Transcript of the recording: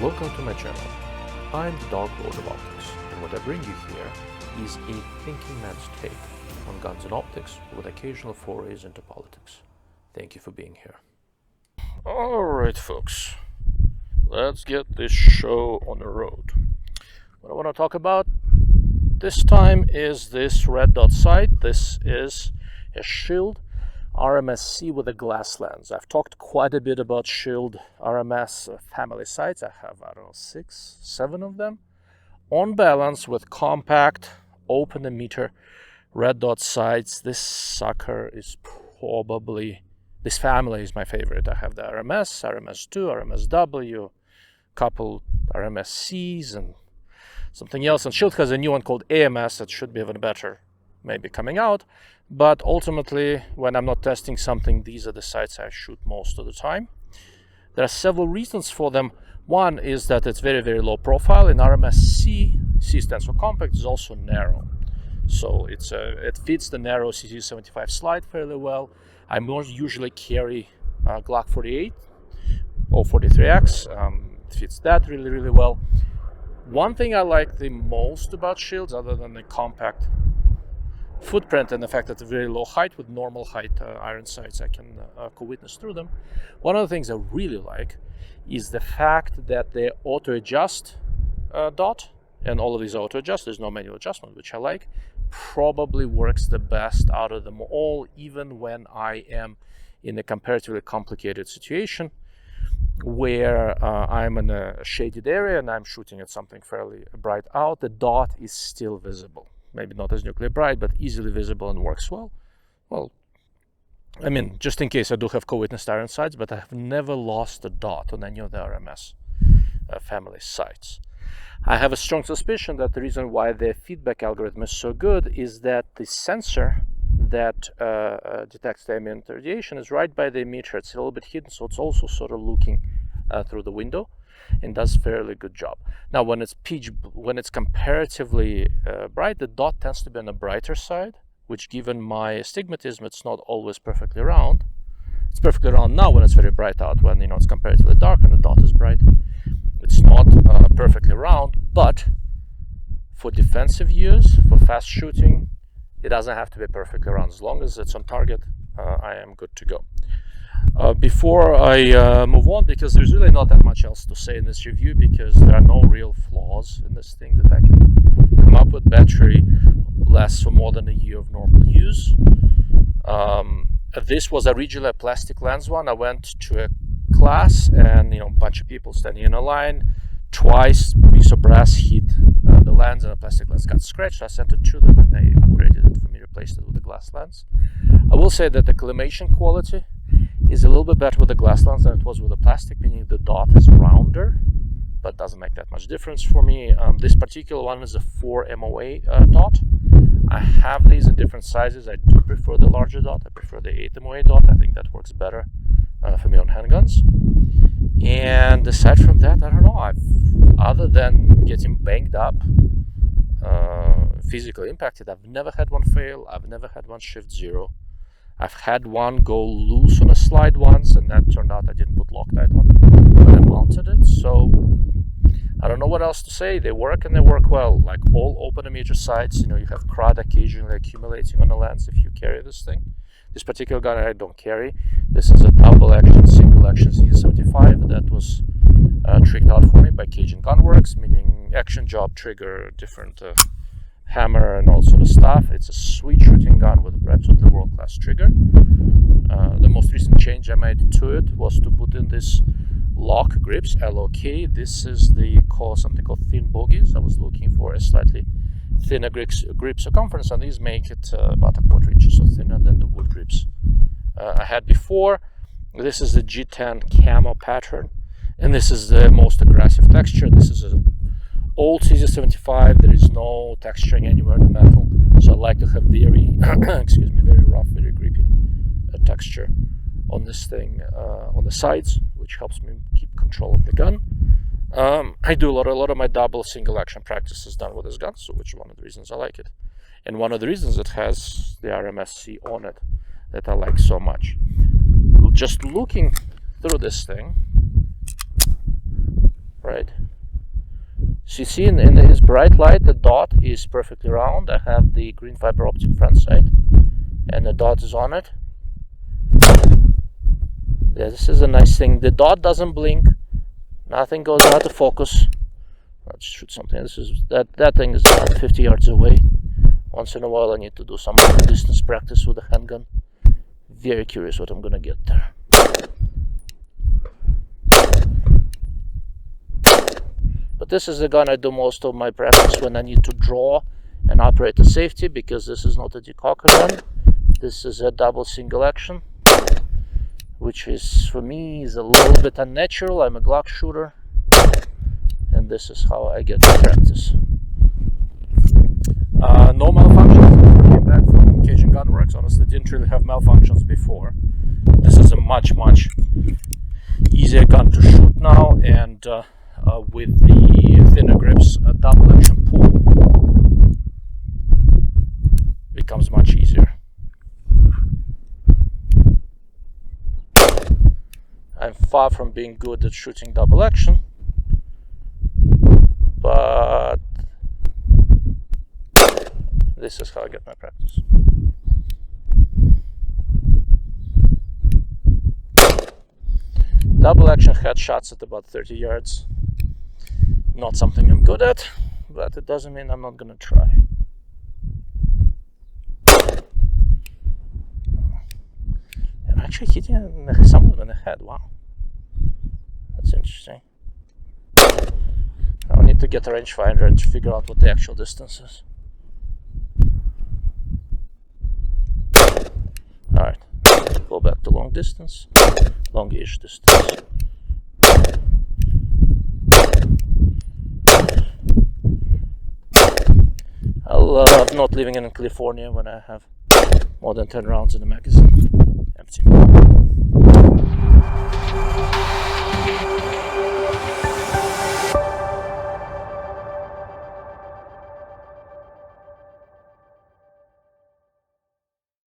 Welcome to my channel. I'm the Dark Lord of Optics, and what I bring you here is a thinking man's take on guns and optics with occasional forays into politics. Thank you for being here. Alright folks, let's get this show on the road. What I want to talk about this time is this red dot sight. This is a Shield RMSC with a glass lens. I've talked quite a bit about Shield RMS family sights. I have, 6, 7 of them. On balance with compact, open emitter, red dot sights, this sucker is probably, this family is my favorite. I have the RMS, RMS2, RMSW, couple RMSCs and something else. And Shield has a new one called AMS that should be even better, maybe coming out. But ultimately, when I'm not testing something, these are the sights I shoot most of the time. There are several reasons for them. One is that it's very, very low profile. In RMSC, C stands for compact, is also narrow. So it fits the narrow CC75 slide fairly well. I most usually carry Glock 48 or 43X. It fits that really, really well. One thing I like the most about Shields, other than the compact footprint and the fact that they're very low height with normal height iron sights, I can co-witness through them. One of the things I really like is the fact that they auto-adjust dot, and all of these auto-adjust. There's no manual adjustment, which I like. Probably works the best out of them all, even when I am in a comparatively complicated situation where I'm in a shaded area and I'm shooting at something fairly bright out. The dot is still visible. Maybe not as nuclear bright, but easily visible and works well. Well, I mean, just in case, I do have co-witnessed iron sights, but I have never lost a dot on any of the RMS family sights. I have a strong suspicion that the reason why their feedback algorithm is so good is that the sensor that detects the ambient radiation is right by the emitter. It's a little bit hidden, so it's also sort of looking through the window and does fairly good job. Now, when it's comparatively bright, the dot tends to be on the brighter side, which, given my astigmatism, it's not always perfectly round. It's perfectly round now when it's very bright out. When it's comparatively dark and the dot is bright, it's not perfectly round. But for defensive use, for fast shooting, it doesn't have to be perfectly round. As long as it's on target, I am good to go. Before I move on, because there's really not that much else to say in this review, because there are no real flaws in this thing that I can come up with. Battery lasts for more than a year of normal use. This was originally a plastic lens one. I went to a class and a bunch of people standing in a line. Twice a piece of brass hit the lens and the plastic lens got scratched. I sent it to them and they upgraded it for me, replaced it with a glass lens. I will say that the collimation quality is a little bit better with the glass lens than it was with the plastic, meaning the dot is rounder, but doesn't make that much difference for me. This particular one is a 4 MOA dot. I have these in different sizes. I do prefer the larger dot. I prefer the 8 MOA dot. I think that works better for me on handguns. And aside from that, I don't know. Other than getting banged up, physically impacted, I've never had one fail. I've never had one shift zero. I've had one go loose on a slide once, and that turned out I didn't put Loctite on when I mounted it. So I don't know what else to say. They work and they work well. Like all open emitter sights, you have crud occasionally accumulating on the lens if you carry this thing. This particular gun I don't carry. This is a double action, single action CC75 that was tricked out for me by Cajun Gunworks, meaning action, job, trigger, different hammer and all sort of stuff. It's a sweet shooting gun with absolutely world-class trigger. The most recent change I made to it was to put in this lock grips, LOK. This is something called thin bogies. I was looking for a slightly thinner grip circumference, and these make it about a quarter inch or so thinner than the wood grips I had before. This is the G10 camo pattern, and this is the most aggressive texture. This is an old CZ75. There is no texturing anywhere in the metal, so I like to have very very rough, very grippy texture on this thing on the sides, which helps me keep control of the gun. I do a lot of my double single action practices done with this gun, so which is one of the reasons I like it, and one of the reasons it has the RMSC on it that I like so much. Just looking through this thing right? So you see in this bright light, the dot is perfectly round. I have the green fiber optic front sight, and the dot is on it. Yeah, this is a nice thing. The dot doesn't blink. Nothing goes out of focus. Let's shoot something. That thing is about 50 yards away. Once in a while I need to do some distance practice with a handgun. Very curious what I'm gonna get there. But this is the gun I do most of my practice when I need to draw and operate a safety, because this is not a decocker gun. This is a double single action, which is, for me, is a little bit unnatural. I'm a Glock shooter, and this is how I get to practice. No malfunctions. Came back from Cajun Gunworks. Honestly, didn't really have malfunctions before. This is a much easier gun to shoot now, and with the thinner grips, a double action pull becomes much easier. I'm far from being good at shooting double action, but this is how I get my practice. Double action headshots at about 30 yards. Not something I'm good at, but it doesn't mean I'm not gonna try. I'm actually hitting someone in the head. Wow, that's interesting. I'll need to get a rangefinder and figure out what the actual distance is. Alright, go back to long distance, longish distance. I love not living in California when I have more than 10 rounds in the magazine. Empty.